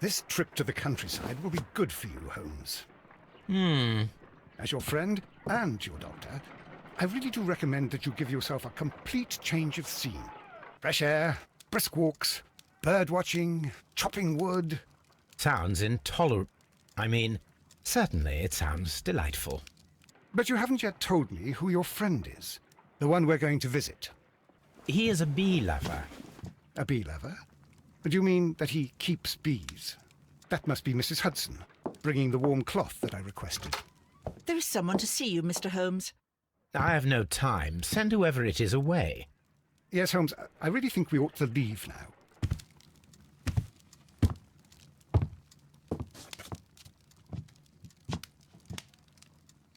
This trip to the countryside will be good for you, Holmes. As your friend and your doctor, I really do recommend that you give yourself a complete change of scene. Fresh air, brisk walks, bird watching, chopping wood. Sounds intolerable. I mean, certainly it sounds delightful. But you haven't yet told me who your friend is, the one we're going to visit. He is a bee lover. A bee lover? Do you mean that he keeps bees? That must be Mrs. Hudson, bringing the warm cloth that I requested. There is someone to see you, Mr. Holmes. I have no time. Send whoever it is away. Yes, Holmes, I really think we ought to leave now.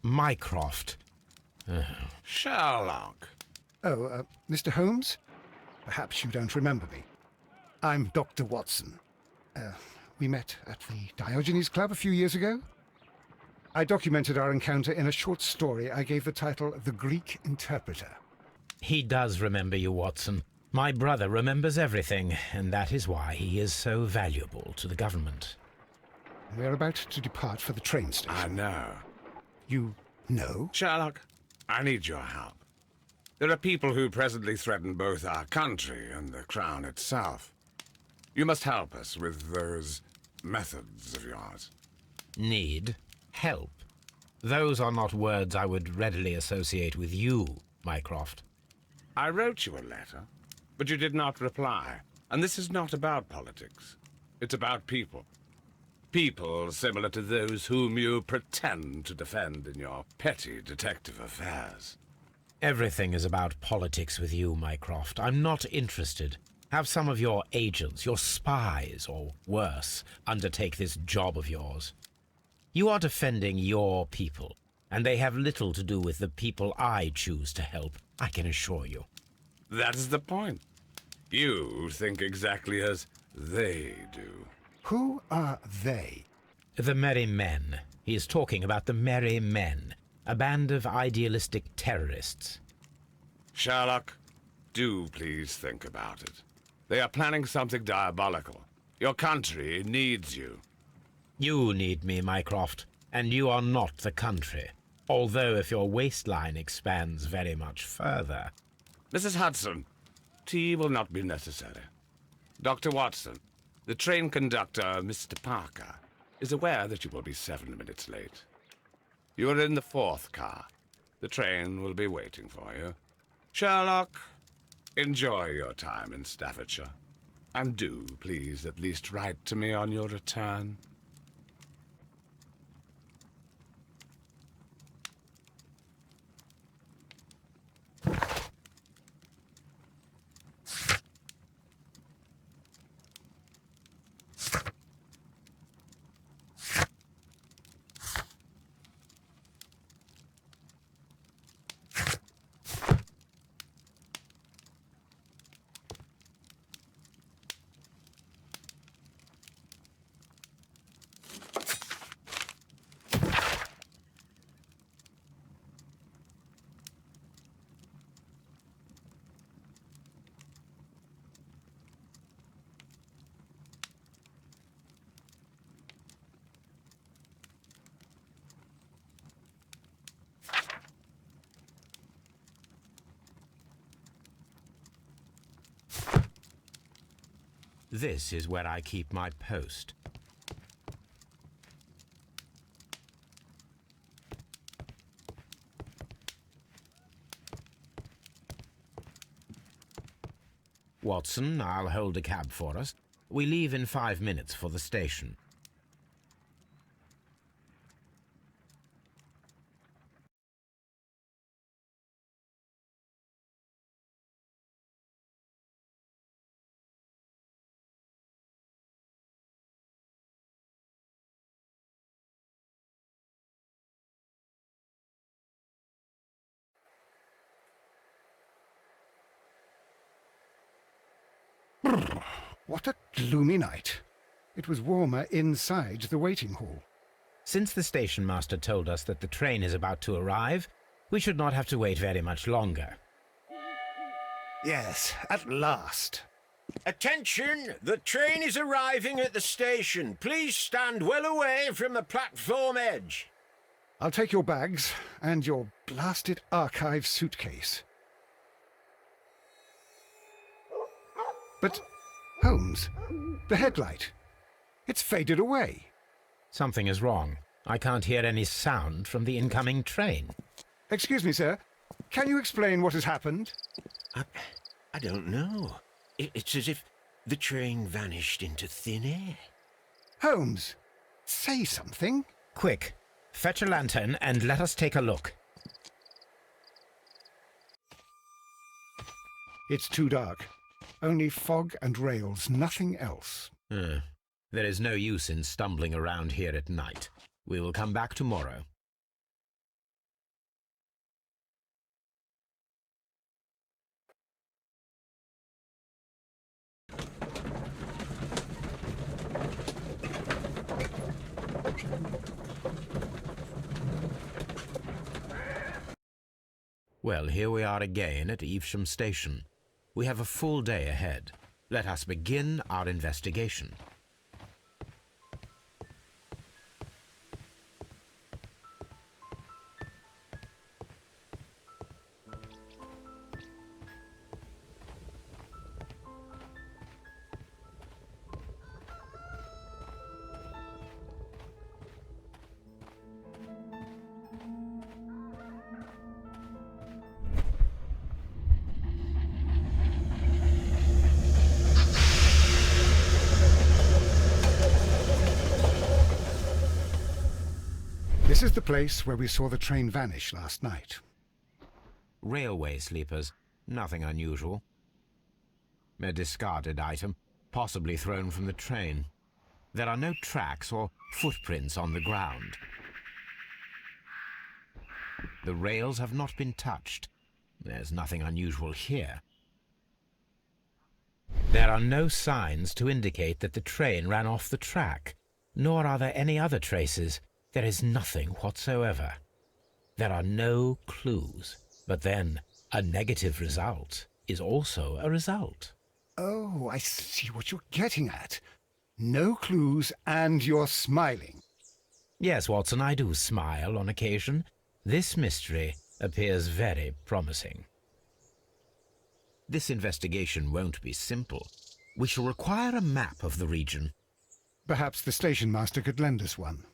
Mycroft. Sherlock. Oh, Mr. Holmes? Perhaps you don't remember me. I'm Dr. Watson. We met at the Diogenes Club a few years ago. I documented our encounter in a short story I gave the title The Greek Interpreter. He does remember you, Watson. My brother remembers everything, and that is why he is so valuable to the government. We're about to depart for the train station. I know. You know? Sherlock, I need your help. There are people who presently threaten both our country and the Crown itself. You must help us with those methods of yours. Need? Help? Those are not words I would readily associate with you, Mycroft. I wrote you a letter, but you did not reply. And this is not about politics. It's about people. People similar to those whom you pretend to defend in your petty detective affairs. Everything is about politics with you, Mycroft. I'm not interested. Have some of your agents, your spies, or worse, undertake this job of yours. You are defending your people, and they have little to do with the people I choose to help, I can assure you. That is the point. You think exactly as they do. Who are they? The Merry Men. He is talking about the Merry Men, a band of idealistic terrorists. Sherlock, do please think about it. They are planning something diabolical. Your country needs you. You need me, Mycroft, and you are not the country. Although if your waistline expands very much further. Mrs. Hudson, tea will not be necessary. Dr. Watson, the train conductor, Mr. Parker, is aware that you will be 7 minutes late. You are in the 4th car. The train will be waiting for you. Sherlock, enjoy your time in Staffordshire. And do, please, at least write to me on your return. This is where I keep my post. Watson, I'll hold a cab for us. We leave in 5 minutes for the station. What a gloomy night. It was warmer inside the waiting hall. Since the station master told us that the train is about to arrive, we should not have to wait very much longer. Yes, at last. Attention! The train is arriving at the station. Please stand well away from the platform edge. I'll take your bags and your blasted archive suitcase. But, Holmes, the headlight. It's faded away. Something is wrong. I can't hear any sound from the incoming train. Excuse me, sir. Can you explain what has happened? I don't know. It's as if the train vanished into thin air. Holmes, say something. Quick, fetch a lantern and let us take a look. It's too dark. Only fog and rails, nothing else. There is no use in stumbling around here at night. We will come back tomorrow. Well, here we are again at Evesham Station. We have a full day ahead. Let us begin our investigation. This is the place where we saw the train vanish last night. Railway sleepers, nothing unusual. A discarded item, possibly thrown from the train. There are no tracks or footprints on the ground. The rails have not been touched. There's nothing unusual here. There are no signs to indicate that the train ran off the track, nor are there any other traces. There is nothing whatsoever. There are no clues. But then, a negative result is also a result. Oh, I see what you're getting at. No clues and you're smiling. Yes, Watson, I do smile on occasion. This mystery appears very promising. This investigation won't be simple. We shall require a map of the region. Perhaps the station master could lend us one.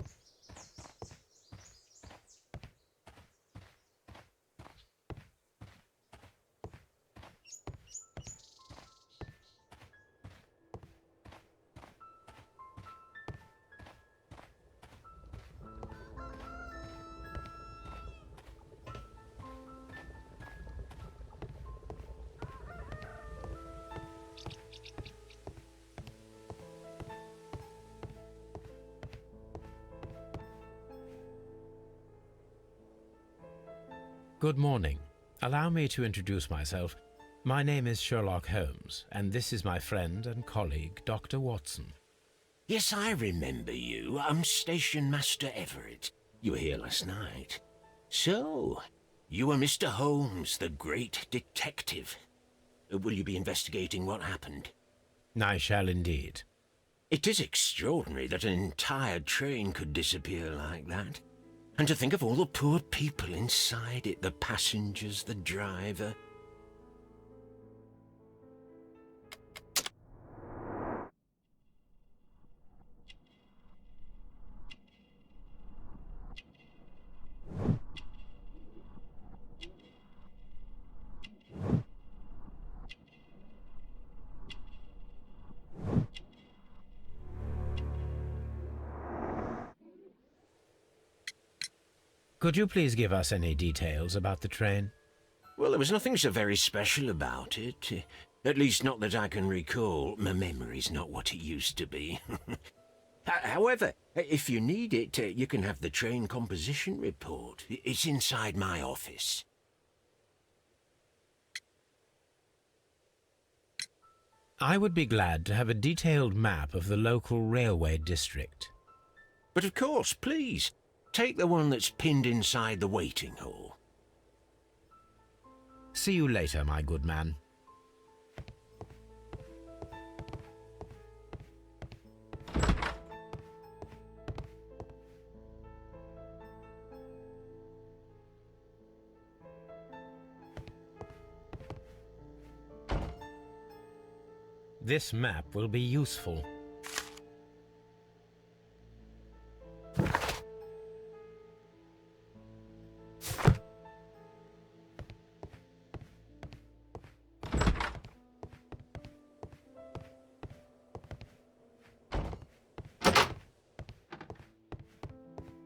Good morning. Allow me to introduce myself. My name is Sherlock Holmes, and this is my friend and colleague, Dr. Watson. Yes, I remember you. I'm Station Master Everett. You were here last night. So, you are Mr. Holmes, the great detective. Will you be investigating what happened? I shall indeed. It is extraordinary that an entire train could disappear like that. And to think of all the poor people inside it, the passengers, the driver. Could you please give us any details about the train? Well, there was nothing so very special about it. At least not that I can recall. My memory's not what it used to be. However, if you need it, you can have the train composition report. It's inside my office. I would be glad to have a detailed map of the local railway district. But of course, please, take the one that's pinned inside the waiting hall. See you later, my good man. This map will be useful.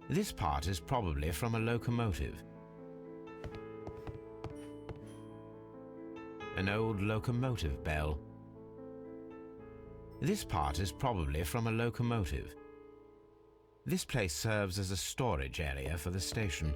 This part is probably from a locomotive. An old locomotive bell. This part is probably from a locomotive. This place serves as a storage area for the station.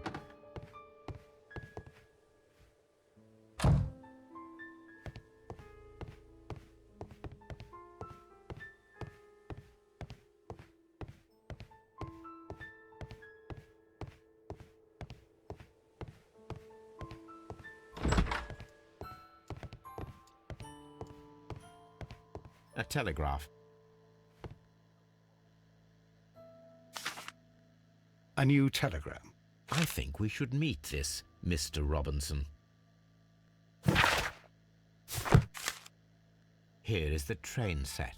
A telegraph. A new telegram. I think we should meet this Mr. Robinson. Here is the train set.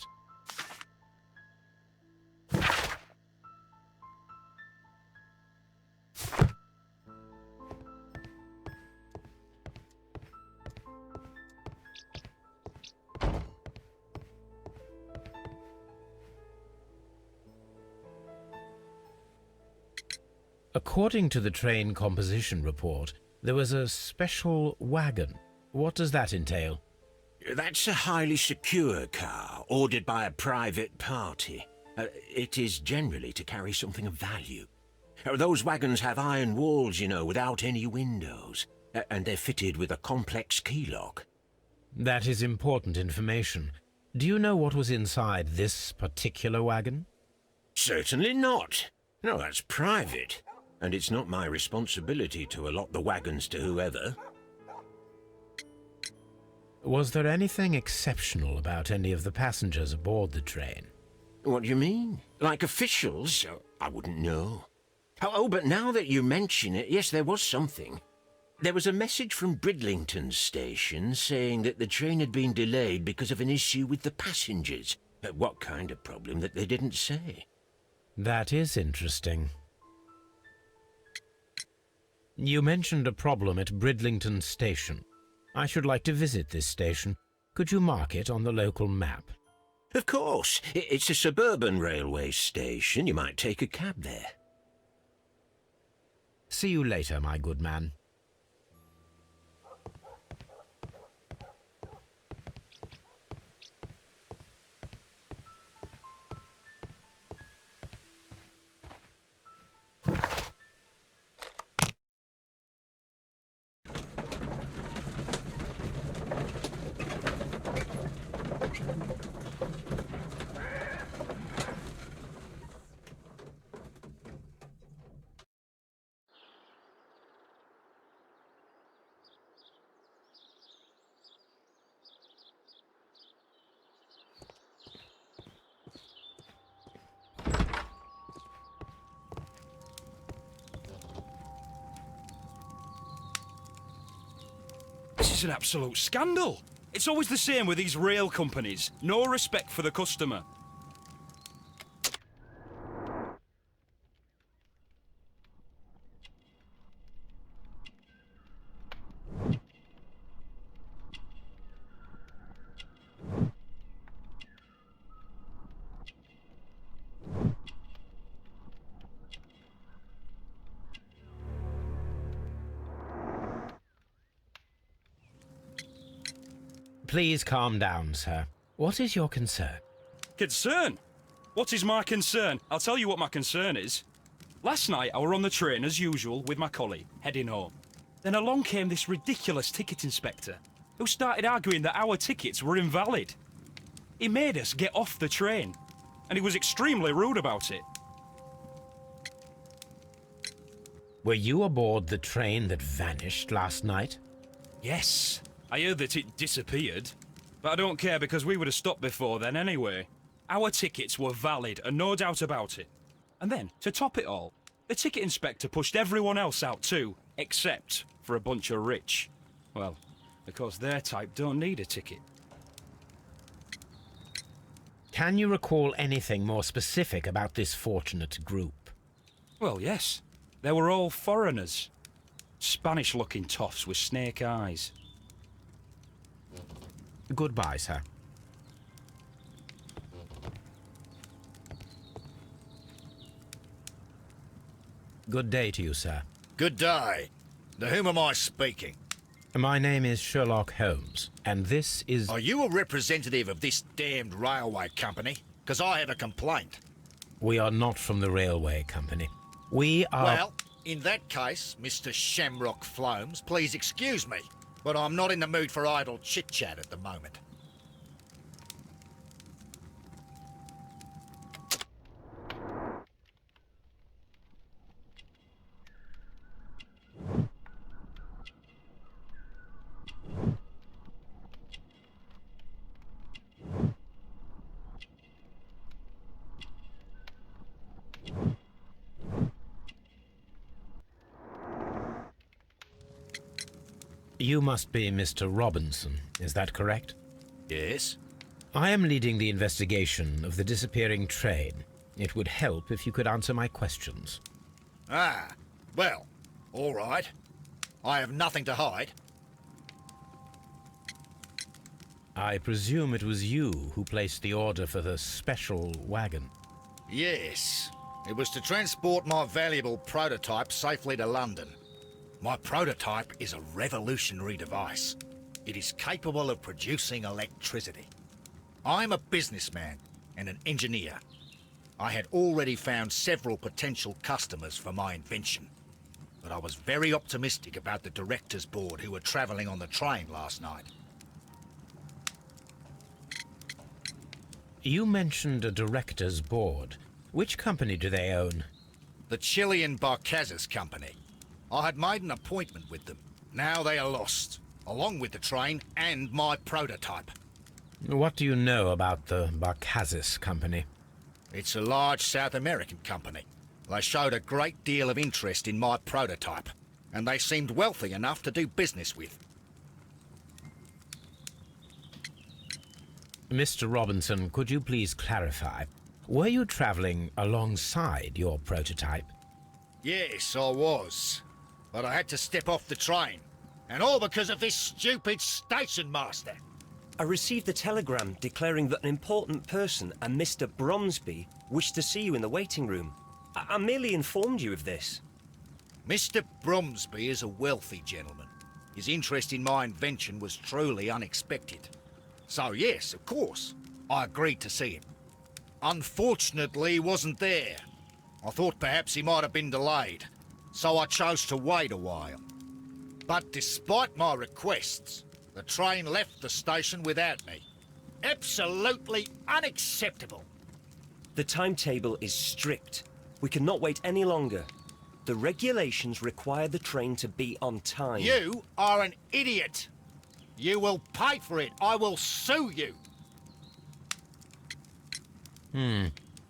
According to the train composition report, there was a special wagon. What does that entail? That's a highly secure car, ordered by a private party. It is generally to carry something of value. Those wagons have iron walls, you know, without any windows, and they're fitted with a complex key lock. That is important information. Do you know what was inside this particular wagon? Certainly not. No, that's private. And it's not my responsibility to allot the wagons to whoever. Was there anything exceptional about any of the passengers aboard the train? What do you mean? Like officials? I wouldn't know. Oh, but now that you mention it, yes, there was something. There was a message from Bridlington station saying that the train had been delayed because of an issue with the passengers. What kind of problem that they didn't say? That is interesting. You mentioned a problem at Bridlington station. I should like to visit this station. Could you mark it on the local map? Of course. It's a suburban railway station. You might take a cab there. See you later, my good man. This is an absolute scandal. It's always the same with these rail companies. No respect for the customer. Please calm down, sir. What is your concern? Concern? What is my concern? I'll tell you what my concern is. Last night I were on the train as usual with my colleague, heading home. Then along came this ridiculous ticket inspector, who started arguing that our tickets were invalid. He made us get off the train, and he was extremely rude about it. Were you aboard the train that vanished last night? Yes, I heard that it disappeared. But I don't care because we would have stopped before then anyway. Our tickets were valid and no doubt about it. And then, to top it all, the ticket inspector pushed everyone else out too, except for a bunch of rich. Well, because their type don't need a ticket. Can you recall anything more specific about this fortunate group? Well, yes. They were all foreigners. Spanish-looking toffs with snake eyes. Goodbye, sir. Good day to you, sir. Good day. To whom am I speaking? My name is Sherlock Holmes, and this is... Are you a representative of this damned railway company? Because I have a complaint. We are not from the railway company. We are... Well, in that case, Mr. Shamrock Flomes, please excuse me, but I'm not in the mood for idle chit-chat at the moment. You must be Mr. Robinson, is that correct? Yes? I am leading the investigation of the disappearing train. It would help if you could answer my questions. Ah, well, all right. I have nothing to hide. I presume it was you who placed the order for the special wagon. Yes. It was to transport my valuable prototype safely to London. My prototype is a revolutionary device. It is capable of producing electricity. I'm a businessman and an engineer. I had already found several potential customers for my invention, but I was very optimistic about the directors' board who were travelling on the train last night. You mentioned a director's board. Which company do they own? The Chilean Barcazas Company. I had made an appointment with them. Now they are lost, along with the train and my prototype. What do you know about the Barcazas Company? It's a large South American company. They showed a great deal of interest in my prototype, and they seemed wealthy enough to do business with. Mr. Robinson, could you please clarify? Were you traveling alongside your prototype? Yes, I was. But I had to step off the train. And all because of this stupid station master. I received a telegram declaring that an important person, a Mr. Bromsby, wished to see you in the waiting room. I merely informed you of this. Mr. Bromsby is a wealthy gentleman. His interest in my invention was truly unexpected. So yes, of course, I agreed to see him. Unfortunately, he wasn't there. I thought perhaps he might have been delayed, so I chose to wait a while. But despite my requests, the train left the station without me. Absolutely unacceptable. The timetable is strict. We cannot wait any longer. The regulations require the train to be on time. You are an idiot. You will pay for it. I will sue you.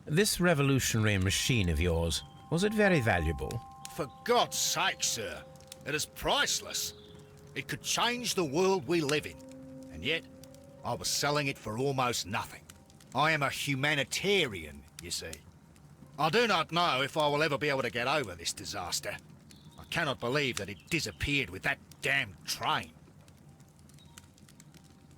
This revolutionary machine of yours, was it very valuable? For God's sake, sir. It is priceless. It could change the world we live in. And yet, I was selling it for almost nothing. I am a humanitarian, you see. I do not know if I will ever be able to get over this disaster. I cannot believe that it disappeared with that damned train.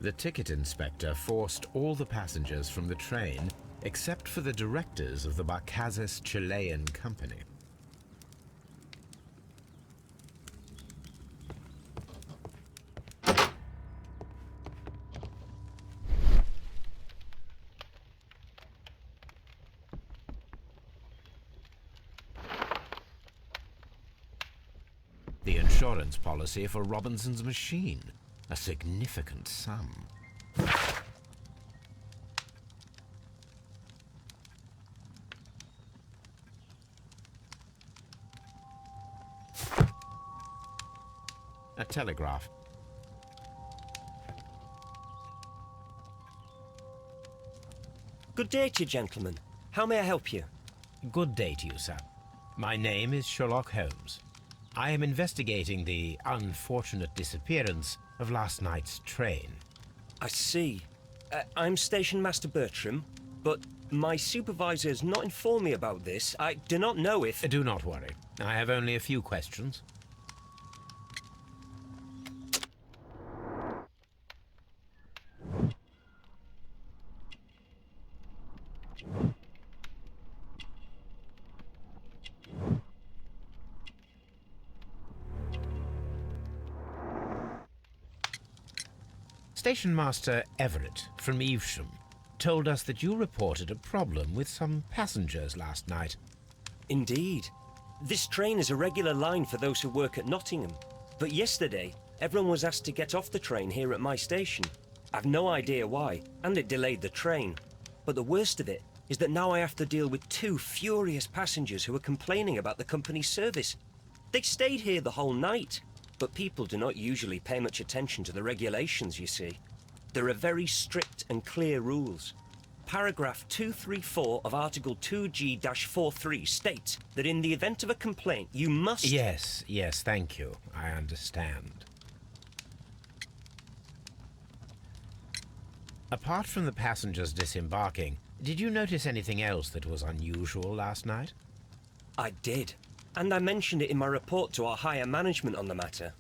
The ticket inspector forced all the passengers from the train except for the directors of the Barcazas Chilean Company. The insurance policy for Robinson's machine, a significant sum. A telegraph. Good day to you, gentlemen. How may I help you? Good day to you, sir. My name is Sherlock Holmes. I am investigating the unfortunate disappearance of last night's train. I see. I'm Station Master Bertram. but my supervisor has not informed me about this. I do not know if... Do not worry. I have only a few questions. Station Master Everett from Evesham told us that you reported a problem with some passengers last night. Indeed. This train is a regular line for those who work at Nottingham. But yesterday, everyone was asked to get off the train here at my station. I've no idea why, and it delayed the train. But the worst of it is that now I have to deal with two furious passengers who are complaining about the company's service. They stayed here the whole night, but people do not usually pay much attention to the regulations, you see. There are very strict and clear rules. Paragraph 234 of Article 2G-43 states that in the event of a complaint, you must... Yes, thank you. I understand. Apart from the passengers disembarking, did you notice anything else that was unusual last night? I did. And I mentioned it in my report to our higher management on the matter.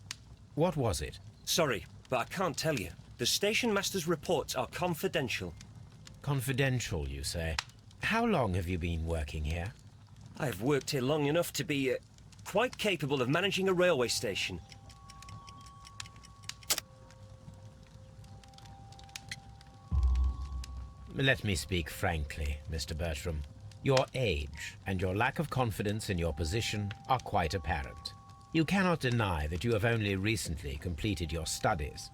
What was it? Sorry, but I can't tell you. The station master's reports are confidential. Confidential, you say? How long have you been working here? I've worked here long enough to be quite capable of managing a railway station. Let me speak frankly, Mr. Bertram. Your age and your lack of confidence in your position are quite apparent. You cannot deny that you have only recently completed your studies.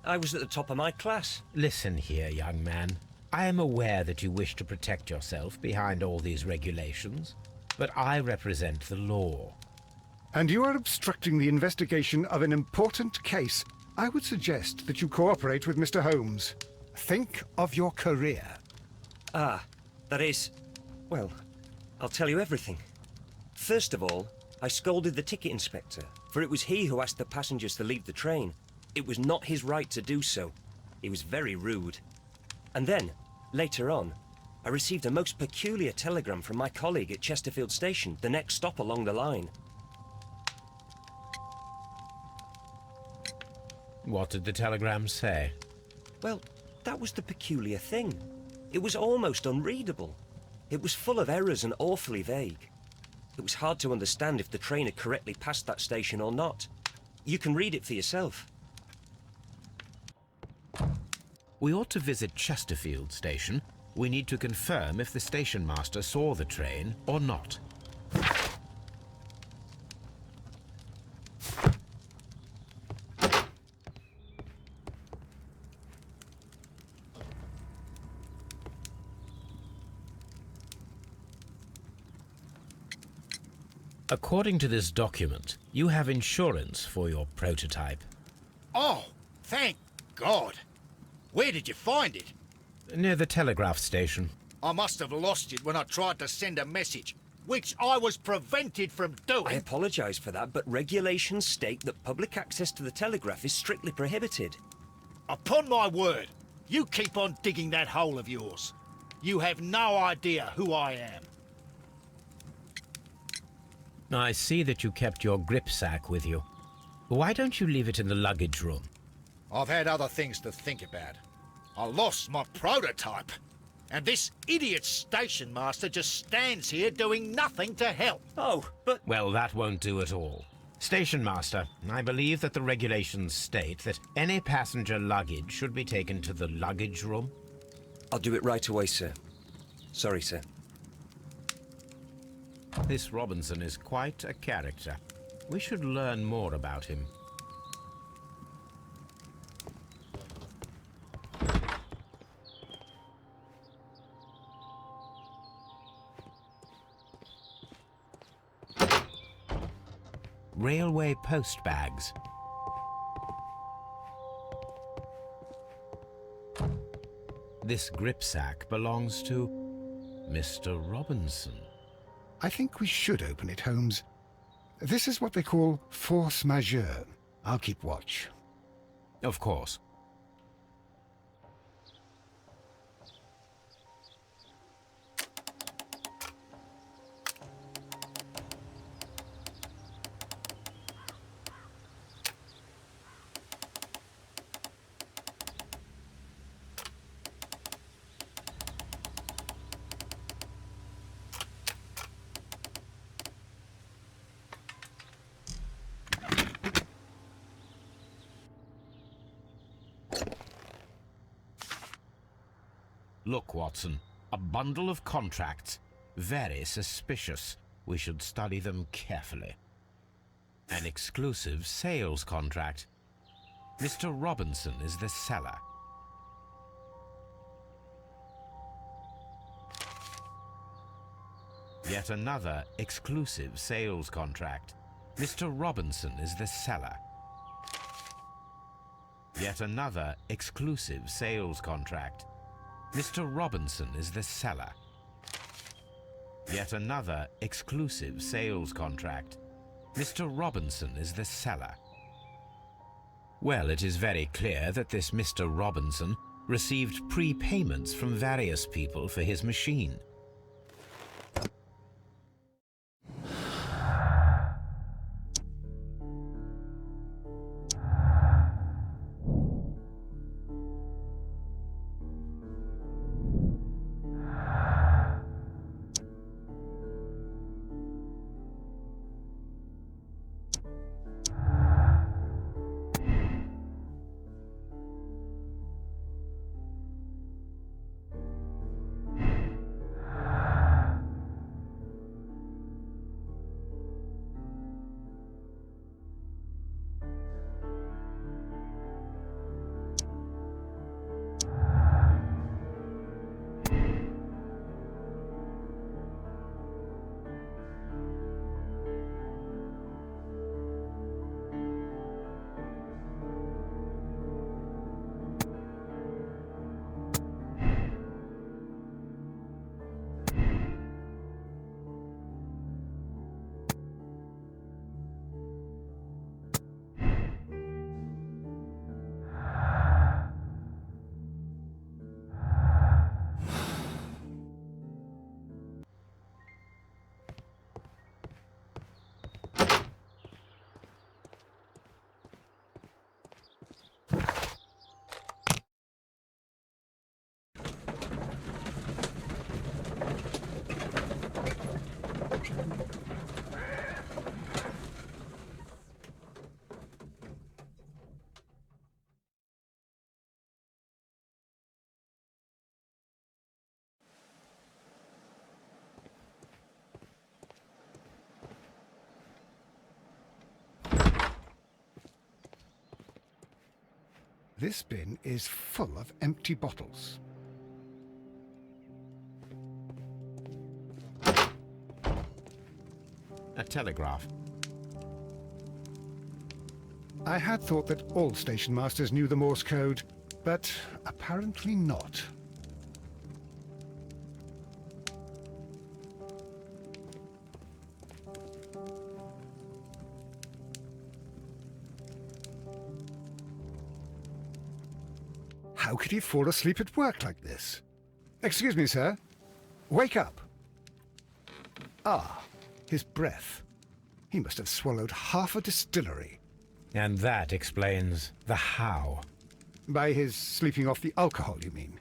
I was at the top of my class. Listen here, young man. I am aware that you wish to protect yourself behind all these regulations, but I represent the law. And you are obstructing the investigation of an important case. I would suggest that you cooperate with Mr. Holmes. Think of your career. Ah, that is... Well, I'll tell you everything. First of all, I scolded the ticket inspector, for it was he who asked the passengers to leave the train. It was not his right to do so. He was very rude. And then, later on, I received a most peculiar telegram from my colleague at Chesterfield Station, the next stop along the line. What did the telegram say? Well, that was the peculiar thing. It was almost unreadable. It was full of errors and awfully vague. It was hard to understand if the train had correctly passed that station or not. You can read it for yourself. We ought to visit Chesterfield Station. We need to confirm if the station master saw the train or not. According to this document, you have insurance for your prototype. Oh, thank God. Where did you find it? Near the telegraph station. I must have lost it when I tried to send a message, which I was prevented from doing. I apologise for that, but regulations state that public access to the telegraph is strictly prohibited. Upon my word, you keep on digging that hole of yours. You have no idea who I am. I see that you kept your gripsack with you. Why don't you leave it in the luggage room? I've had other things to think about. I lost my prototype. And this idiot station master just stands here doing nothing to help. Oh, but... Well, that won't do at all. Station master, I believe that the regulations state that any passenger luggage should be taken to the luggage room. I'll do it right away, sir. Sorry, sir. This Robinson is quite a character. We should learn more about him. Railway post bags. This gripsack belongs to Mr. Robinson. I think we should open it, Holmes. This is what they call force majeure. I'll keep watch. Of course. Look, Watson, a bundle of contracts. Very suspicious. We should study them carefully. An exclusive sales contract. Mr. Robinson is the seller. Yet another exclusive sales contract. Mr. Robinson is the seller. Yet another exclusive sales contract. Mr. Robinson is the seller. Yet another exclusive sales contract. Mr. Robinson is the seller. Well, it is very clear that this Mr. Robinson received prepayments from various people for his machine. This bin is full of empty bottles. A telegraph. I had thought that all station masters knew the Morse code, but apparently not. How could he fall asleep at work like this? Excuse me, sir. Wake up. Ah, his breath. He must have swallowed half a distillery. And that explains the how. By his sleeping off the alcohol, you mean?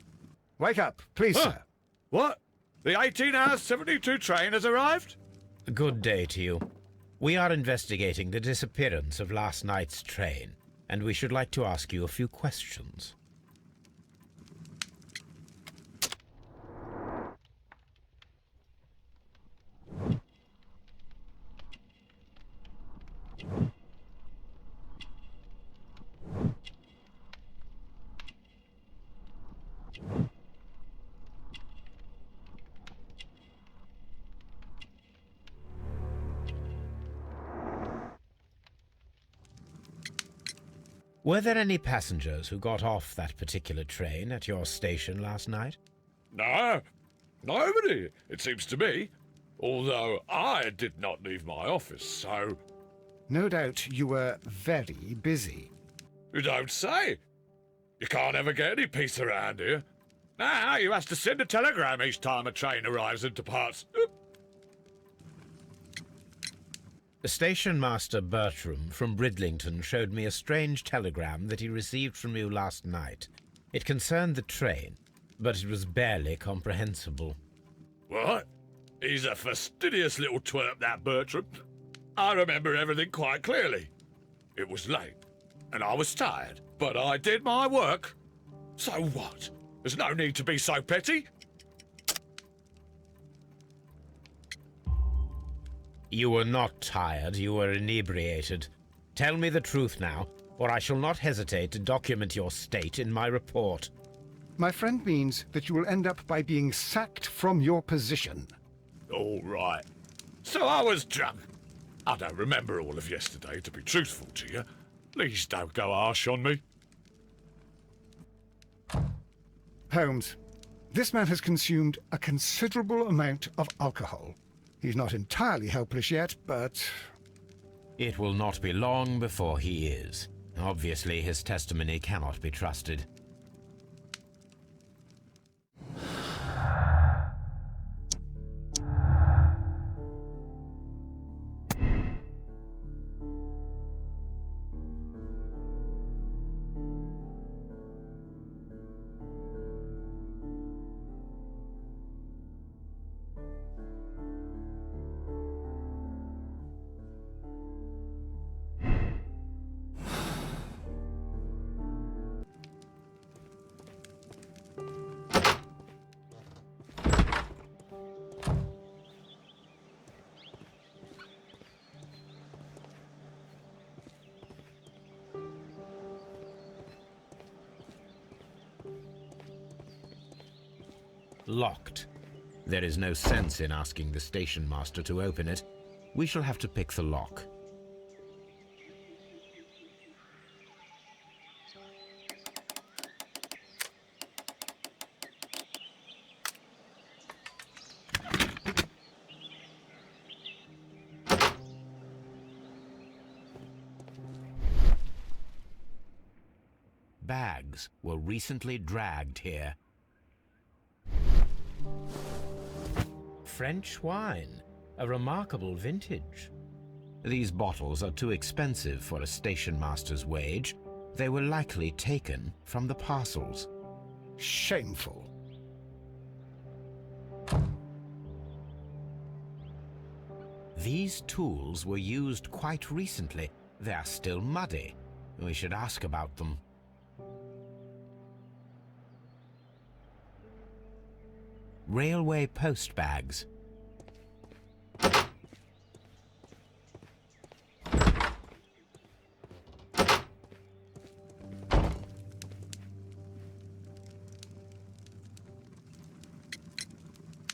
Wake up, please, sir. What? The 18 hours 72 train has arrived? Good day to you. We are investigating the disappearance of last night's train, and we should like to ask you a few questions. Were there any passengers who got off that particular train at your station last night? No, nobody, it seems to me. Although I did not leave my office, so... No doubt you were very busy. You don't say. You can't ever get any peace around here. Now you have to send a telegram each time a train arrives and departs. Station Master Bertram from Bridlington showed me a strange telegram that he received from you last night. It concerned the train, but it was barely comprehensible. What? He's a fastidious little twerp, that Bertram. I remember everything quite clearly. It was late, and I was tired, but I did my work. So what? There's no need to be so petty. You were not tired, you were inebriated. Tell me the truth now, or I shall not hesitate to document your state in my report. My friend means that you will end up by being sacked from your position. All right. So I was drunk. I don't remember all of yesterday, to be truthful to you. Please don't go harsh on me. Holmes, this man has consumed a considerable amount of alcohol. He's not entirely helpless yet, but... It will not be long before he is. Obviously, his testimony cannot be trusted. Locked. There is no sense in asking the station master to open it. We shall have to pick the lock. Bags were recently dragged here. French wine, a remarkable vintage. These bottles are too expensive for a station master's wage. They were likely taken from the parcels. Shameful. These tools were used quite recently. They are still muddy. We should ask about them. Railway post bags.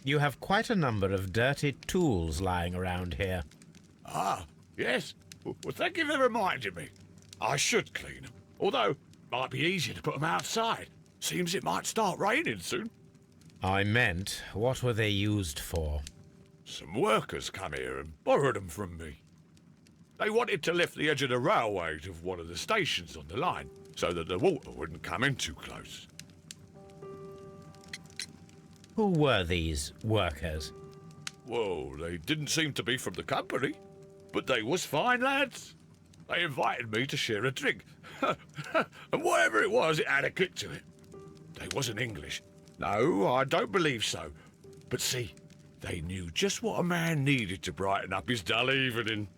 You have quite a number of dirty tools lying around here. Ah, yes. Well, thank you for reminding me. I should clean them. Although, it might be easier to put them outside. Seems it might start raining soon. I meant, what were they used for? Some workers come here and borrowed them from me. They wanted to lift the edge of the railway to one of the stations on the line, so that the water wouldn't come in too close. Who were these workers? Well, they didn't seem to be from the company, but they was fine lads. They invited me to share a drink, and whatever it was, it had a kick to it. They wasn't English. No, I don't believe so. But see, they knew just what a man needed to brighten up his dull evening.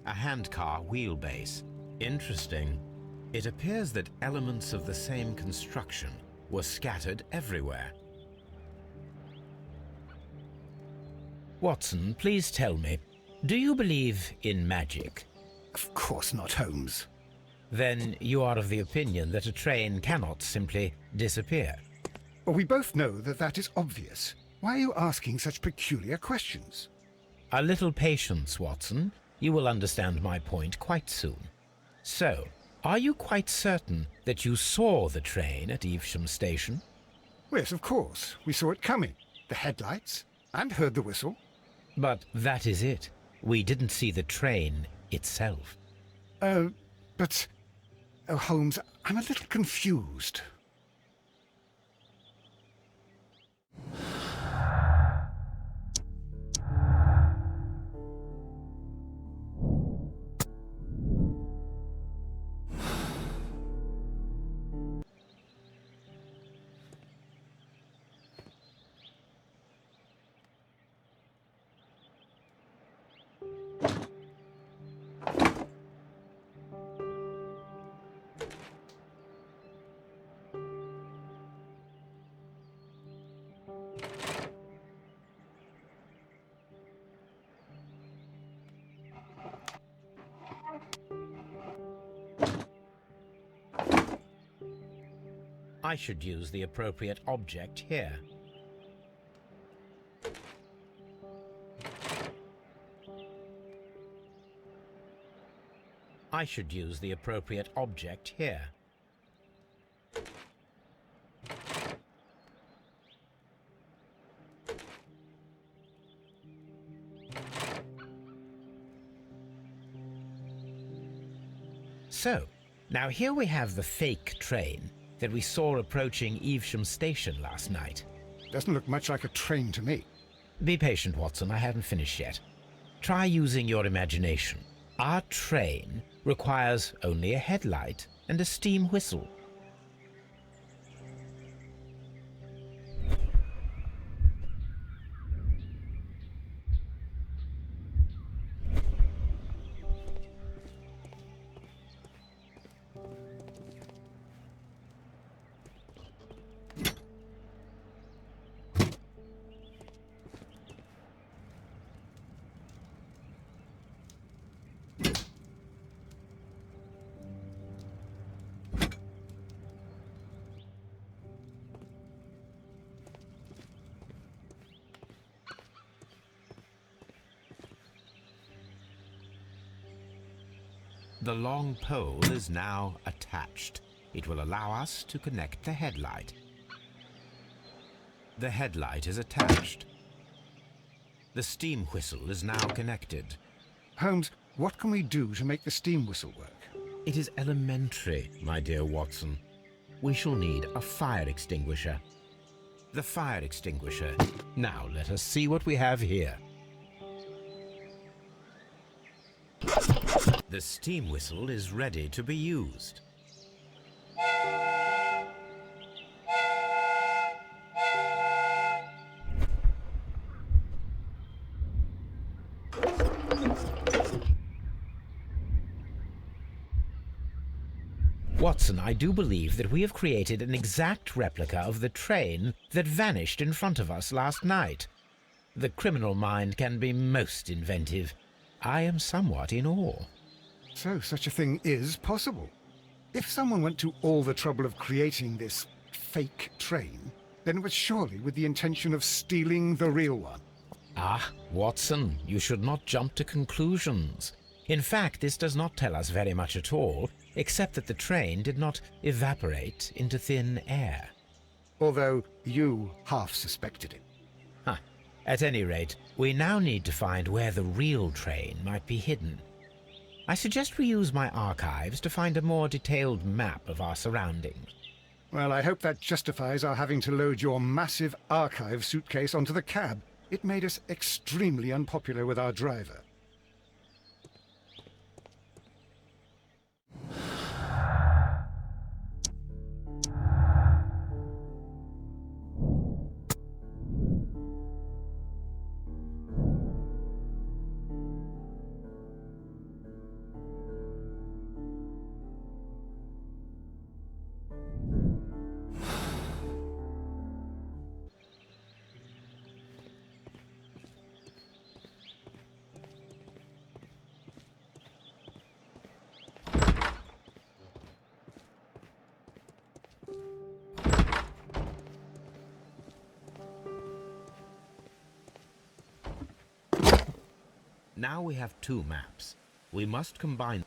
A handcar wheelbase. Interesting. It appears that elements of the same construction were scattered everywhere. Watson, please tell me, do you believe in magic? Of course not, Holmes. Then you are of the opinion that a train cannot simply disappear. Well, we both know that that is obvious. Why are you asking such peculiar questions? A little patience, Watson. You will understand my point quite soon. So, are you quite certain that you saw the train at Evesham Station? Yes, of course. We saw it coming. The headlights, and heard the whistle. But that is it. We didn't see the train itself. But... Oh, Holmes, I'm a little confused. I should use the appropriate object here. I should use the appropriate object here. So, now here we have the fake train that we saw approaching Evesham Station last night. Doesn't look much like a train to me. Be patient, Watson, I haven't finished yet. Try using your imagination. Our train requires only a headlight and a steam whistle. The long pole is now attached. It will allow us to connect the headlight. The headlight is attached. The steam whistle is now connected. Holmes, what can we do to make the steam whistle work? It is elementary, my dear Watson. We shall need a fire extinguisher. The fire extinguisher. Now let us see what we have here. The steam whistle is ready to be used. Watson, I do believe that we have created an exact replica of the train that vanished in front of us last night. The criminal mind can be most inventive. I am somewhat in awe. So such a thing is possible. If someone went to all the trouble of creating this fake train, then it was surely with the intention of stealing the real one. Ah, Watson, you should not jump to conclusions. In fact, this does not tell us very much at all, except that the train did not evaporate into thin air. Although you half suspected it. At any rate, we now need to find where the real train might be hidden. I suggest we use my archives to find a more detailed map of our surroundings. Well, I hope that justifies our having to load your massive archive suitcase onto the cab. It made us extremely unpopular with our driver. Now we have two maps. We must combine.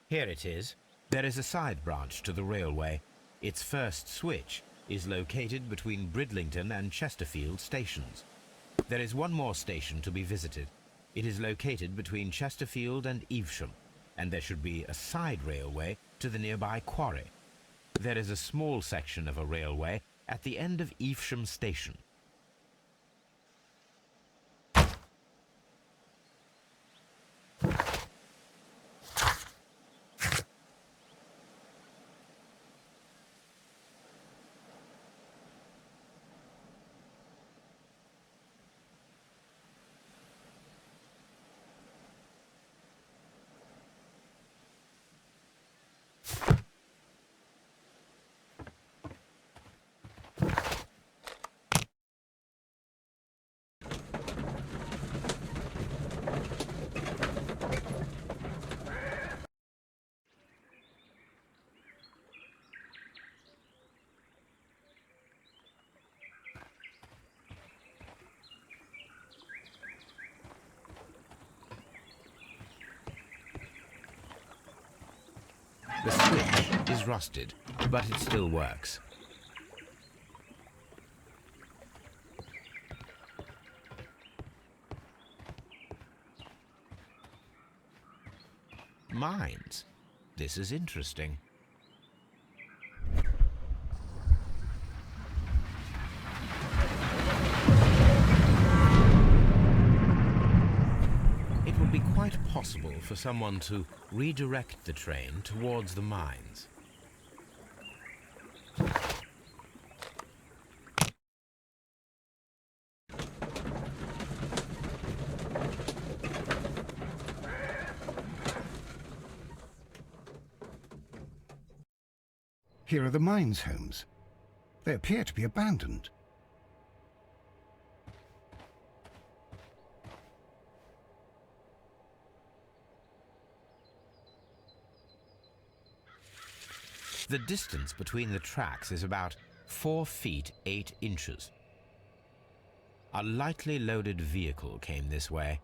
Here it is. There is a side branch to the railway. Its first switch is located between Bridlington and Chesterfield stations. There is one more station to be visited. It is located between Chesterfield and Evesham, and there should be a side railway to the nearby quarry. There is a small section of a railway at the end of Evesham Station. is rusted, but it still works. Mines. This is interesting. It would be quite possible for someone to redirect the train towards the mines. Here are the mines, Holmes. They appear to be abandoned. The distance between the tracks is about 4 feet 8 inches. A lightly loaded vehicle came this way.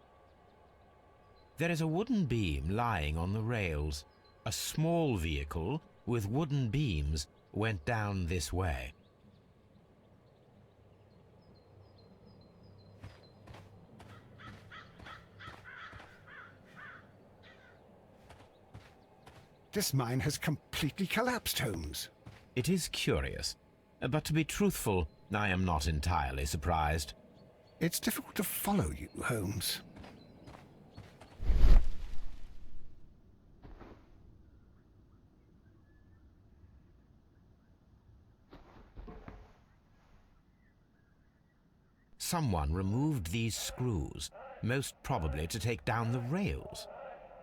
There is a wooden beam lying on the rails. A small vehicle with wooden beams went down this way. This mine has completely collapsed, Holmes. It is curious, but to be truthful, I am not entirely surprised. It's difficult to follow you, Holmes. Someone removed these screws, most probably to take down the rails.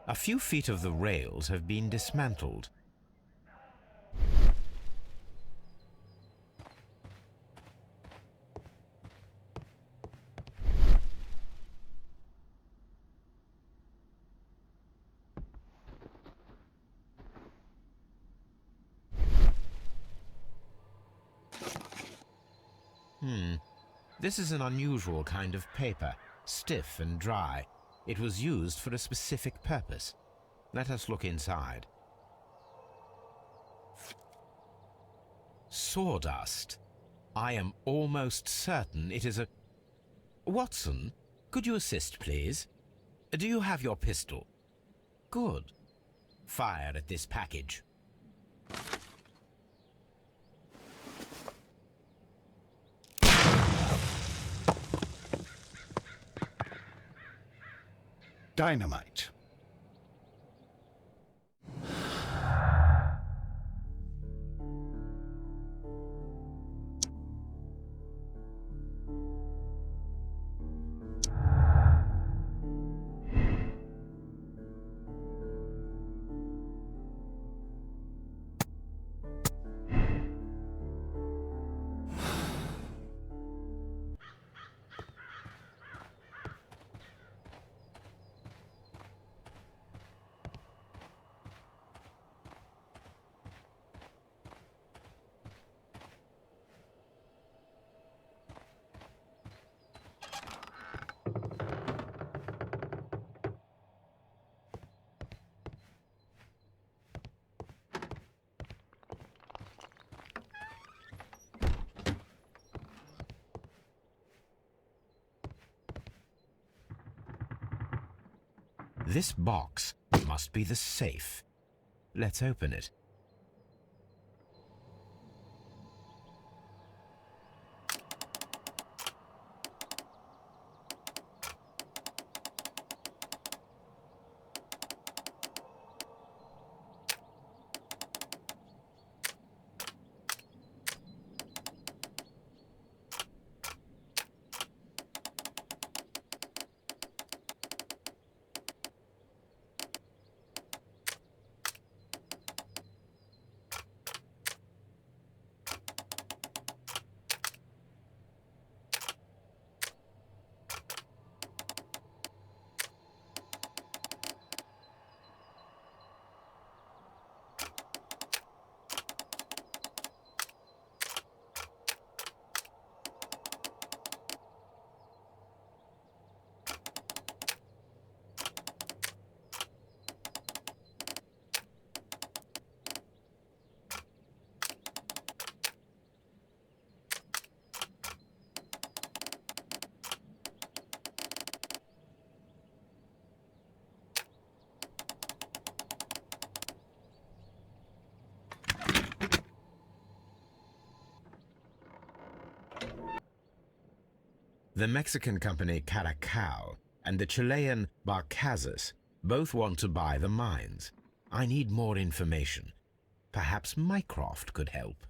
A few feet of the rails have been dismantled. This is an unusual kind of paper, stiff and dry. It was used for a specific purpose. Let us look inside. Sawdust. I am almost certain it is a... Watson, could you assist, please? Do you have your pistol? Good. Fire at this package. Dynamite. This box must be the safe. Let's open it. The Mexican company Kata and the Chilean Barcazas both want to buy the mines. I need more information. Perhaps Mycroft could help.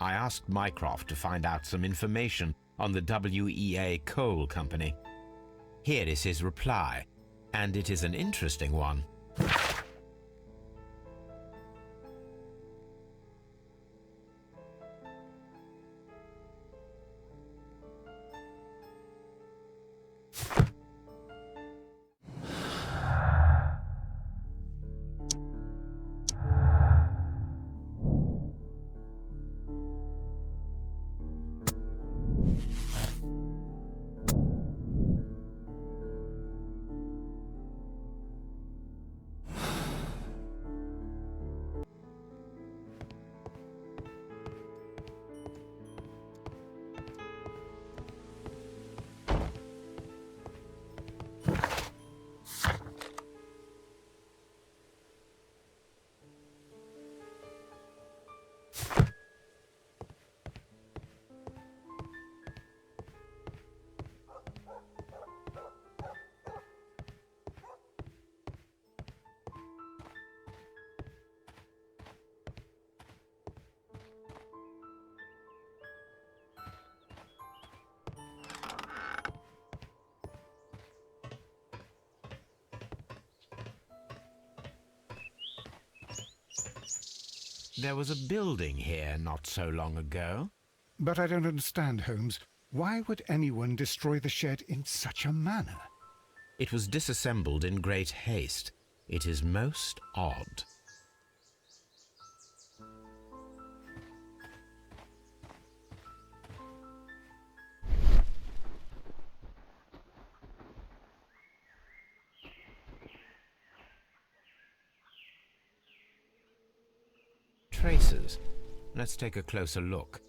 I asked Mycroft to find out some information on the WEA Coal Company. Here is his reply, and it is an interesting one. There was a building here not so long ago. But I don't understand, Holmes. Why would anyone destroy the shed in such a manner? It was disassembled in great haste. It is most odd. Traces. Let's take a closer look.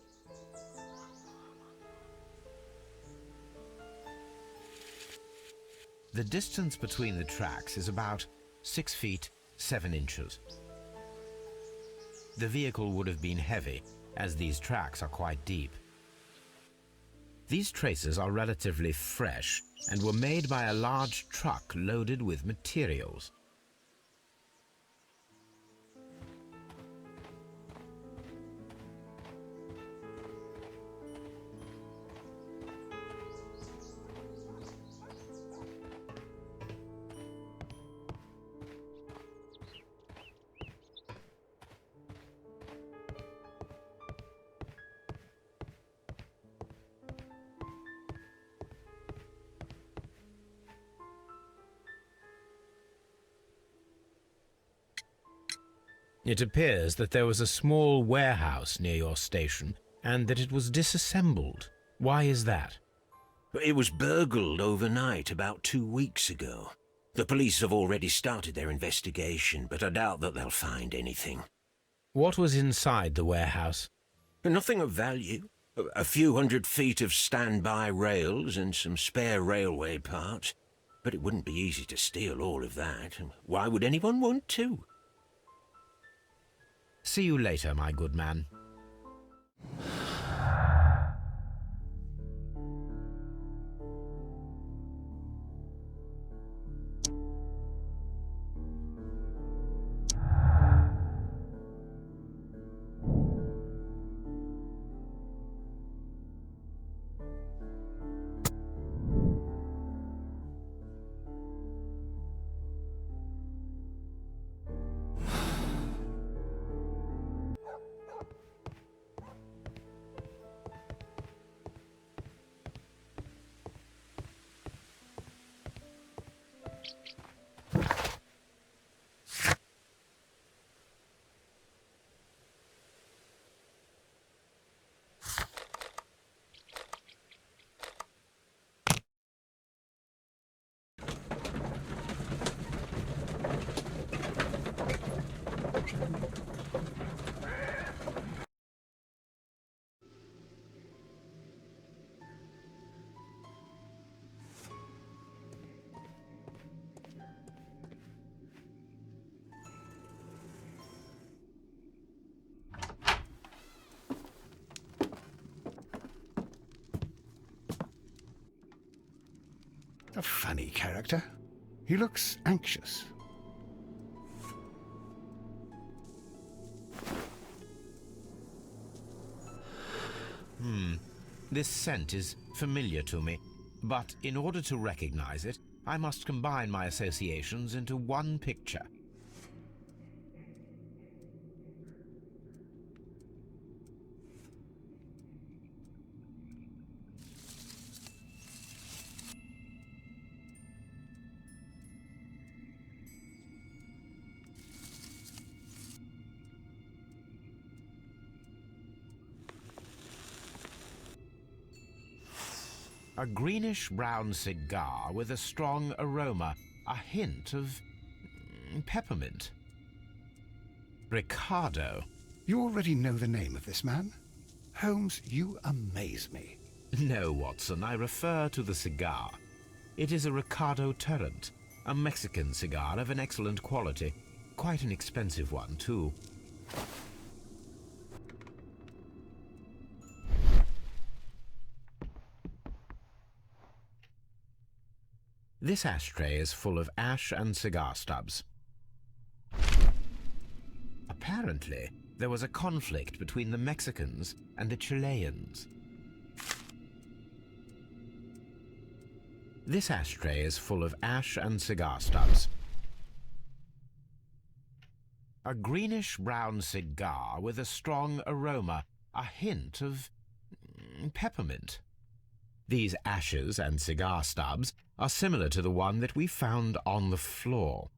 The distance between the tracks is about 6 feet 7 inches. The vehicle would have been heavy, as these tracks are quite deep. These traces are relatively fresh and were made by a large truck loaded with materials. It appears that there was a small warehouse near your station and that it was disassembled. Why is that? It was burgled overnight about 2 weeks ago. The police have already started their investigation, but I doubt that they'll find anything. What was inside the warehouse? Nothing of value. A few 100 feet of standby rails and some spare railway parts. But it wouldn't be easy to steal all of that. Why would anyone want to? See you later, my good man. A funny character. He looks anxious. This scent is familiar to me, but in order to recognize it, I must combine my associations into one picture. A greenish-brown cigar with a strong aroma, a hint of peppermint. Ricardo. You already know the name of this man? Holmes, you amaze me. No, Watson, I refer to the cigar. It is a Ricardo Turrent, a Mexican cigar of an excellent quality. Quite an expensive one, too. This ashtray is full of ash and cigar stubs. Apparently, there was a conflict between the Mexicans and the Chileans. This ashtray is full of ash and cigar stubs. A greenish-brown cigar with a strong aroma, a hint of peppermint. These ashes and cigar stubs are similar to the one that we found on the floor.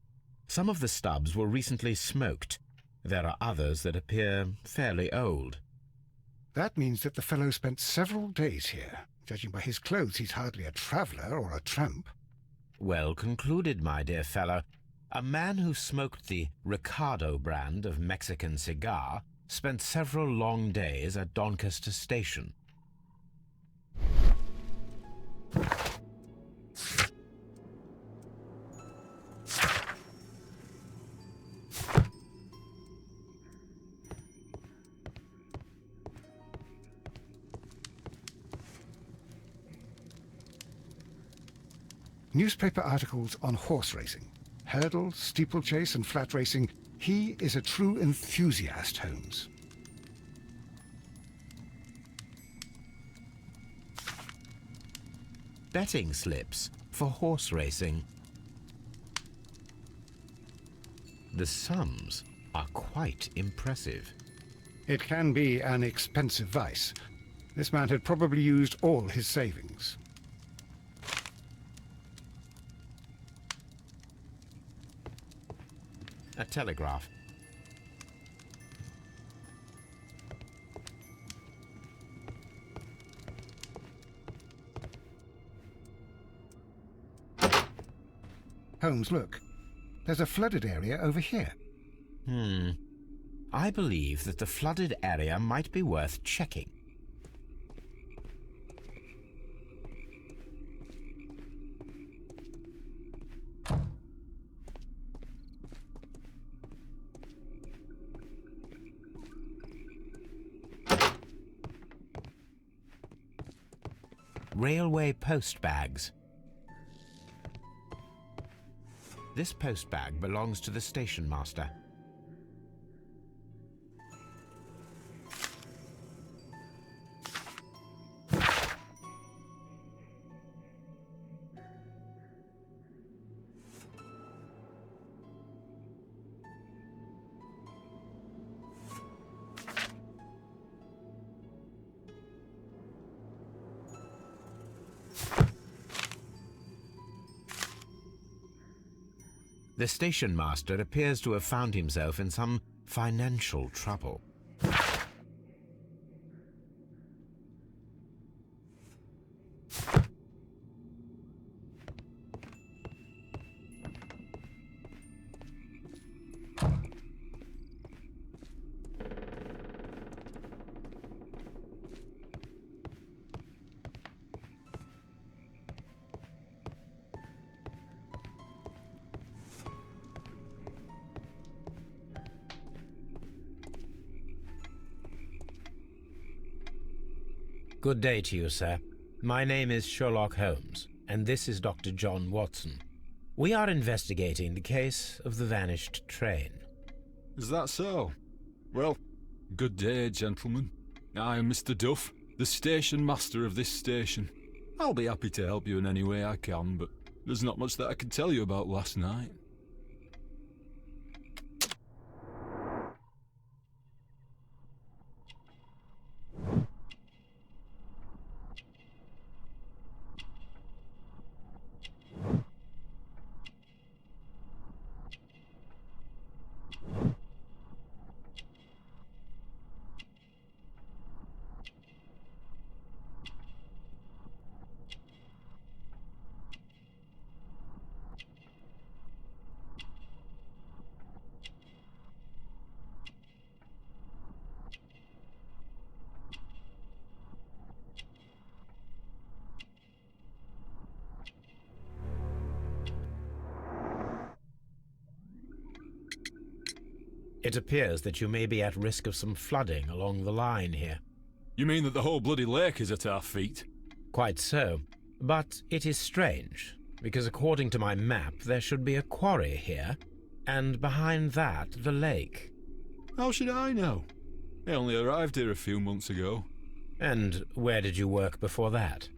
Some of the stubs were recently smoked. There are others that appear fairly old. That means that the fellow spent several days here. Judging by his clothes, he's hardly a traveller or a tramp. Well concluded, my dear fellow. A man who smoked the Ricardo brand of Mexican cigar spent several long days at Doncaster Station. Newspaper articles on horse racing. Hurdle, steeplechase and flat racing. He is a true enthusiast, Holmes. Betting slips for horse racing. The sums are quite impressive. It can be an expensive vice. This man had probably used all his savings. A telegraph. Holmes, look. There's a flooded area over here. I believe that the flooded area might be worth checking. Railway post bags. This post bag belongs to the station master. The station master appears to have found himself in some financial trouble. Good day to you, sir. My name is Sherlock Holmes, and this is Dr. John Watson. We are investigating the case of the vanished train. Is that so? Well, good day, gentlemen. I am Mr. Duff, the station master of this station. I'll be happy to help you in any way I can, but there's not much that I can tell you about last night. It appears that you may be at risk of some flooding along the line here. You mean that the whole bloody lake is at our feet? Quite so. But it is strange, because according to my map, there should be a quarry here, and behind that, the lake. How should I know? I only arrived here a few months ago. And where did you work before that?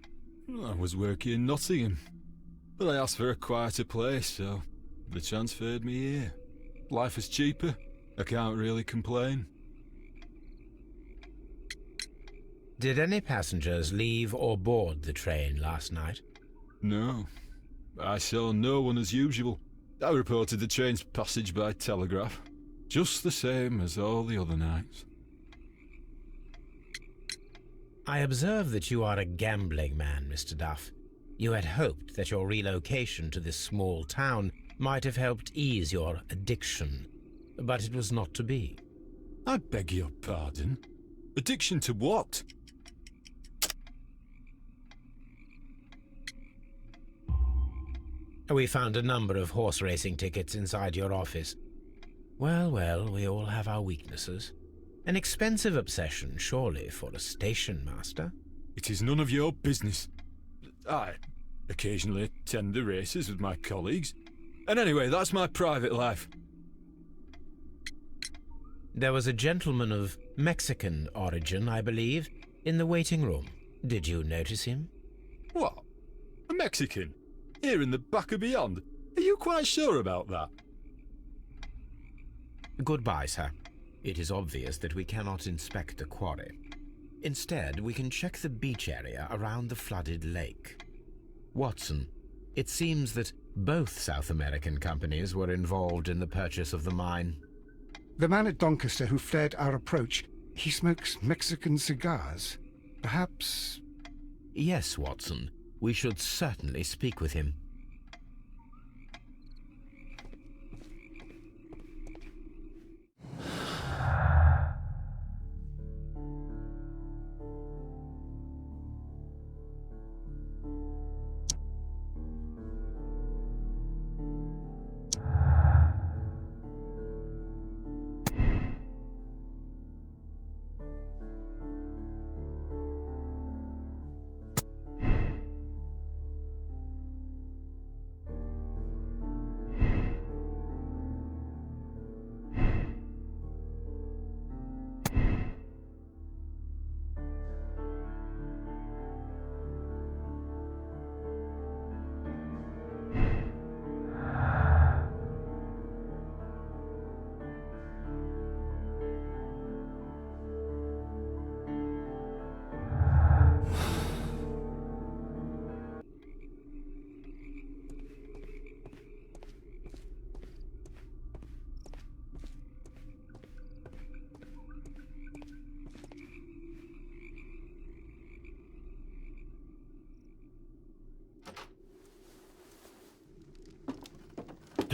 I was working in Nottingham, but I asked for a quieter place, so they transferred me here. Life is cheaper. I can't really complain. Did any passengers leave or board the train last night? No. I saw no one as usual. I reported the train's passage by telegraph, just the same as all the other nights. I observe that you are a gambling man, Mr. Duff. You had hoped that your relocation to this small town might have helped ease your addiction, but it was not to be. I beg your pardon? Addiction to what? We found a number of horse racing tickets inside your office. Well, well, we all have our weaknesses. An expensive obsession, surely, for a station master. It is none of your business. I occasionally attend the races with my colleagues. And anyway, that's my private life. There was a gentleman of Mexican origin, I believe, in the waiting room. Did you notice him? What? A Mexican? Here in the back of beyond? Are you quite sure about that? Goodbye, sir. It is obvious that we cannot inspect the quarry. Instead, we can check the beach area around the flooded lake. Watson, it seems that both South American companies were involved in the purchase of the mine. The man at Doncaster who fled our approach, he smokes Mexican cigars. Perhaps... Yes, Watson. We should certainly speak with him.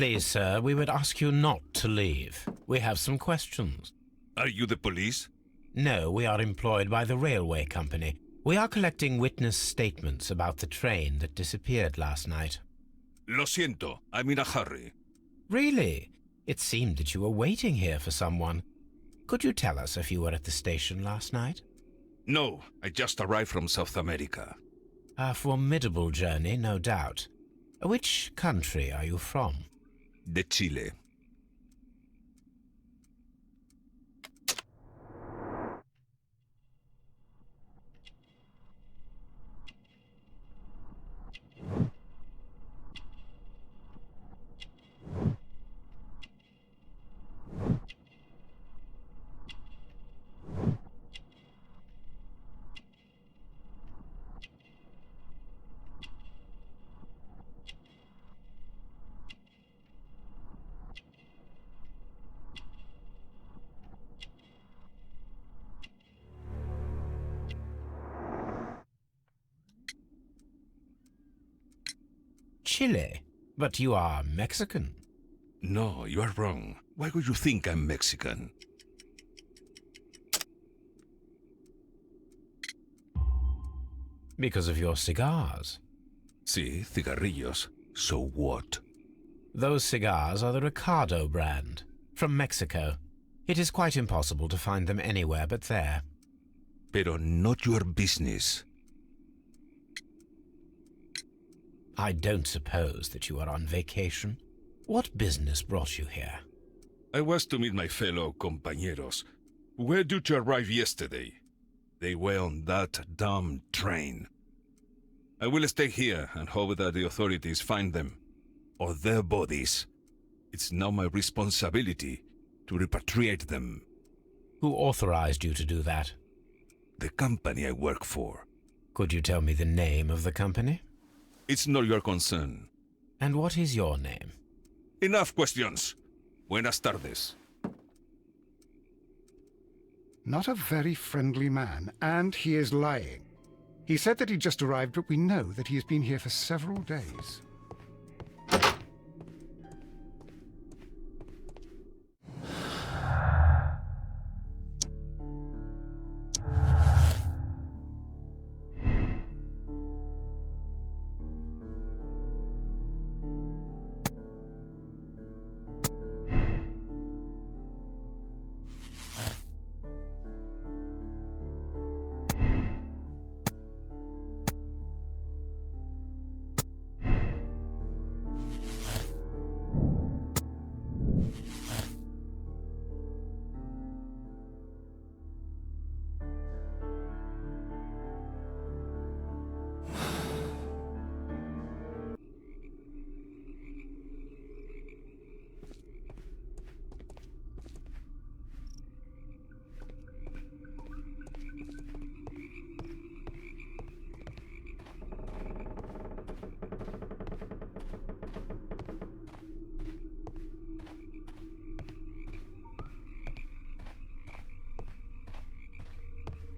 Please, sir, we would ask you not to leave. We have some questions. Are you the police? No, we are employed by the railway company. We are collecting witness statements about the train that disappeared last night. Lo siento, I'm in a hurry. Really? It seemed that you were waiting here for someone. Could you tell us if you were at the station last night? No, I just arrived from South America. A formidable journey, no doubt. Which country are you from? De Chile. Chile? But you are Mexican. No, you are wrong. Why would you think I'm Mexican? Because of your cigars. Sí, cigarrillos. So what? Those cigars are the Ricardo brand, from Mexico. It is quite impossible to find them anywhere but there. Pero not your business. I don't suppose that you are on vacation. What business brought you here? I was to meet my fellow compañeros, who were due to arrive yesterday. They were on that damn train. I will stay here and hope that the authorities find them, or their bodies. It's now my responsibility to repatriate them. Who authorized you to do that? The company I work for. Could you tell me the name of the company? It's not your concern. And what is your name? Enough questions. Buenas tardes. Not a very friendly man, and he is lying. He said that he just arrived, but we know that he has been here for several days.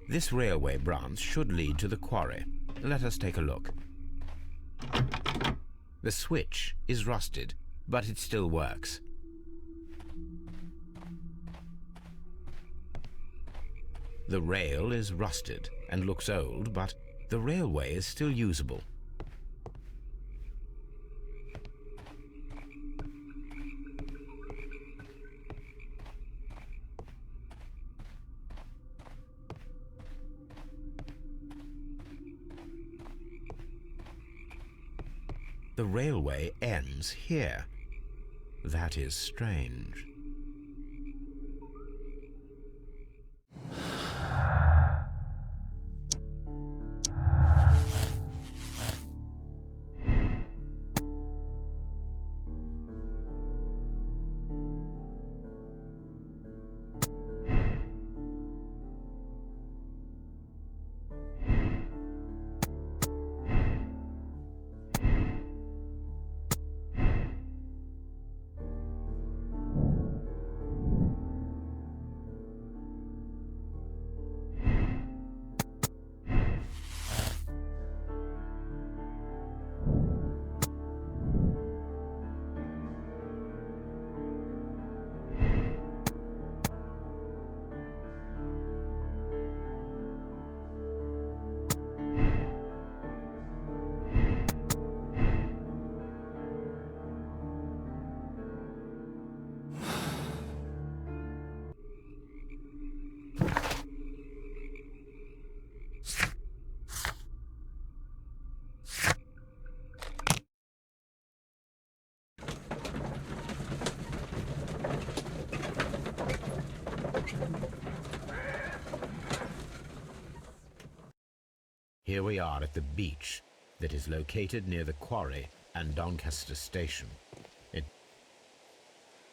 This railway branch should lead to the quarry. Let us take a look. The switch is rusted, but it still works. The rail is rusted and looks old, but the railway is still usable. The railway ends here. That is strange. Here we are at the beach that is located near the quarry and Doncaster station.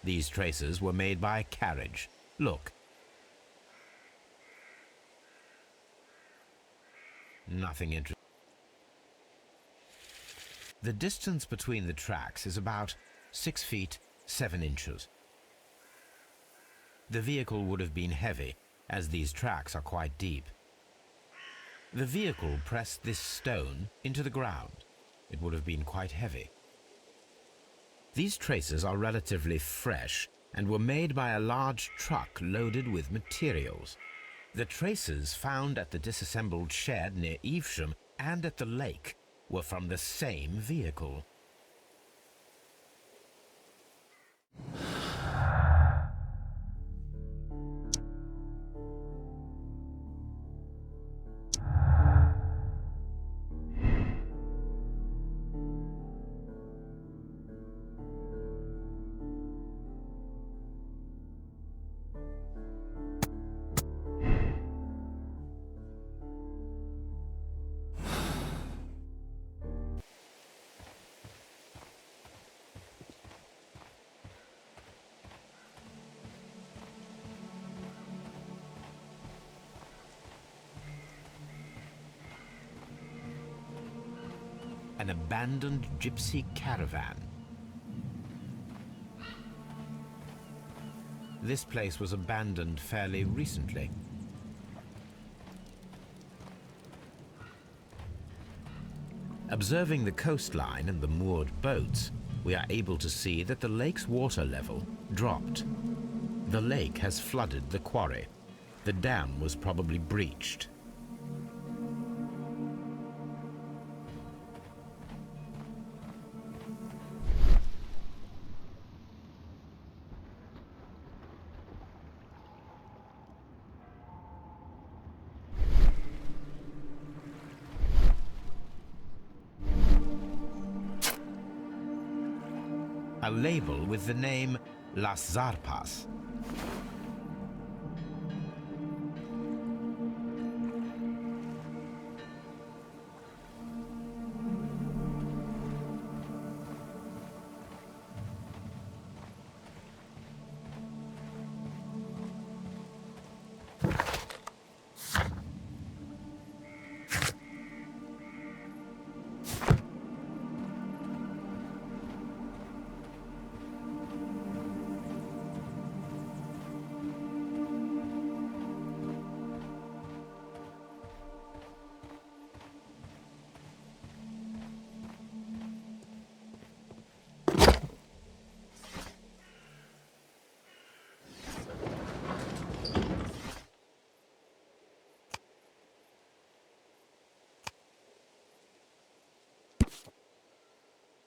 These traces were made by a carriage. Look. Nothing interesting. The distance between the tracks is about 6 feet 7 inches. The vehicle would have been heavy, as these tracks are quite deep. The vehicle pressed this stone into the ground. It would have been quite heavy. These traces are relatively fresh and were made by a large truck loaded with materials. The traces found at the disassembled shed near Evesham and at the lake were from the same vehicle. An abandoned gypsy caravan. This place was abandoned fairly recently. Observing the coastline and the moored boats, we are able to see that the lake's water level dropped. The lake has flooded the quarry. The dam was probably breached. A label with the name Las Zarpas.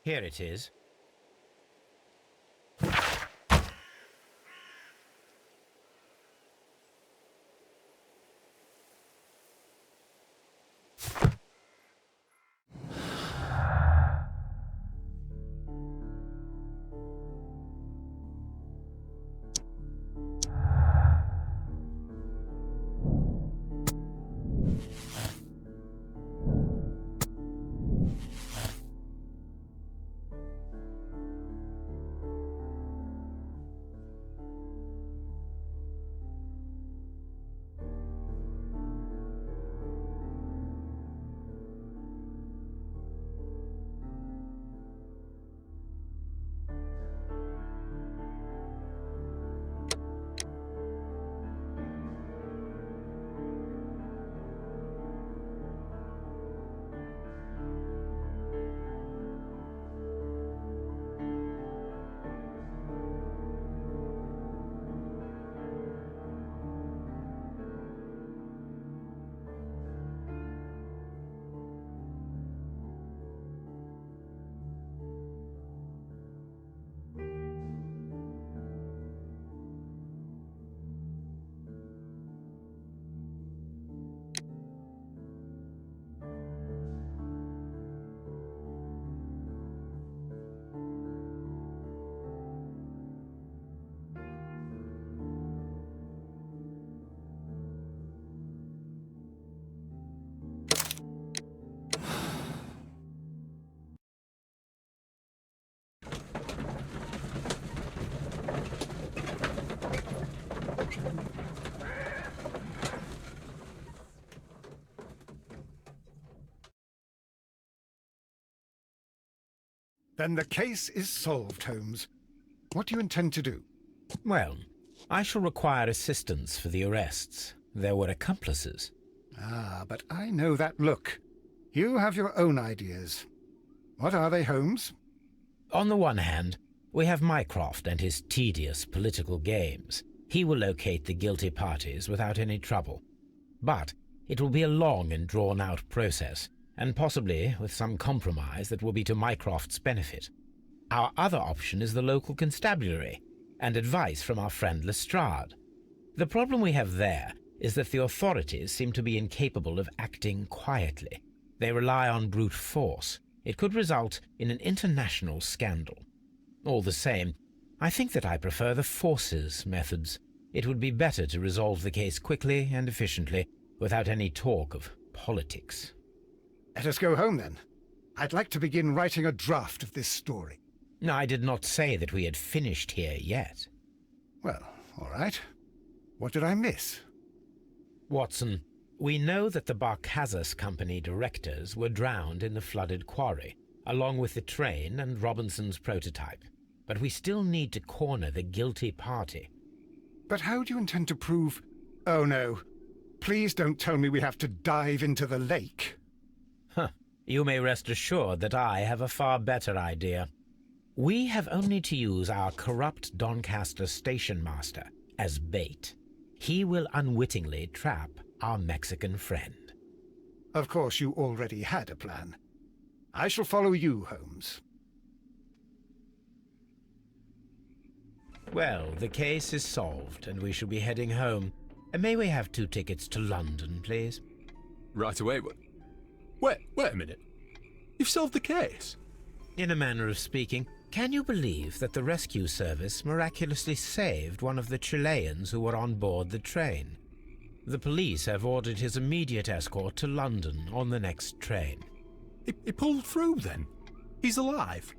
Here it is. Then the case is solved, Holmes. What do you intend to do? Well, I shall require assistance for the arrests. There were accomplices. Ah, but I know that look. You have your own ideas. What are they, Holmes? On the one hand, we have Mycroft and his tedious political games. He will locate the guilty parties without any trouble. But it will be a long and drawn-out process, and possibly with some compromise that will be to Mycroft's benefit. Our other option is the local constabulary, and advice from our friend Lestrade. The problem we have there is that the authorities seem to be incapable of acting quietly. They rely on brute force. It could result in an international scandal. All the same, I think that I prefer the forces methods. It would be better to resolve the case quickly and efficiently, without any talk of politics. Let us go home, then. I'd like to begin writing a draft of this story. I did not say that we had finished here yet. Well, all right. What did I miss? Watson, we know that the Barkazas Company directors were drowned in the flooded quarry, along with the train and Robinson's prototype. But we still need to corner the guilty party. But how do you intend to prove... Oh, no. Please don't tell me we have to dive into the lake. You may rest assured that I have a far better idea. We have only to use our corrupt Doncaster station master as bait. He will unwittingly trap our Mexican friend. Of course, you already had a plan. I shall follow you, Holmes. Well, the case is solved, and we shall be heading home. May we have 2 tickets to London, please? Right away, but... Wait a minute. You've solved the case? In a manner of speaking, can you believe that the rescue service miraculously saved one of the Chileans who were on board the train? The police have ordered his immediate escort to London on the next train. He pulled through, then? He's alive?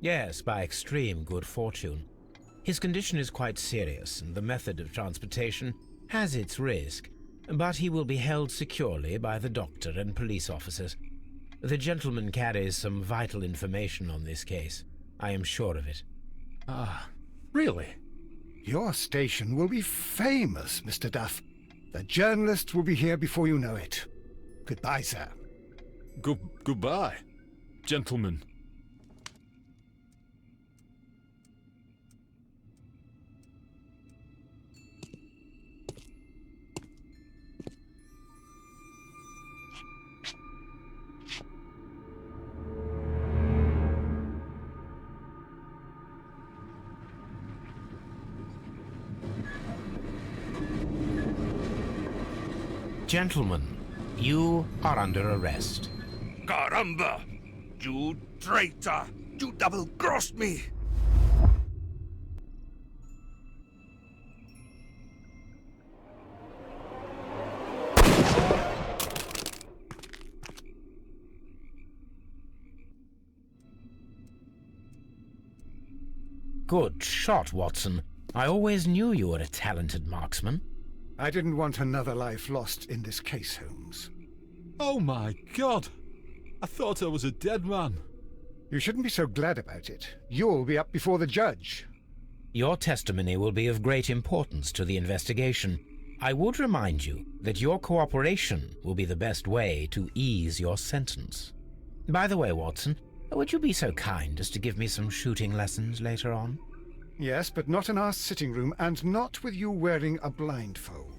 Yes, by extreme good fortune. His condition is quite serious, and the method of transportation has its risk, but he will be held securely by the doctor and police officers. The gentleman carries some vital information on this case. I am sure of it. Ah, really? Your station will be famous, Mr. Duff. The journalists will be here before you know it. Goodbye, sir. Goodbye, gentlemen. Gentlemen, you are under arrest. Caramba! You traitor! You double-crossed me! Good shot, Watson. I always knew you were a talented marksman. I didn't want another life lost in this case, Holmes. Oh my God! I thought I was a dead man. You shouldn't be so glad about it. You'll be up before the judge. Your testimony will be of great importance to the investigation. I would remind you that your cooperation will be the best way to ease your sentence. By the way, Watson, would you be so kind as to give me some shooting lessons later on? Yes, but not in our sitting room, and not with you wearing a blindfold.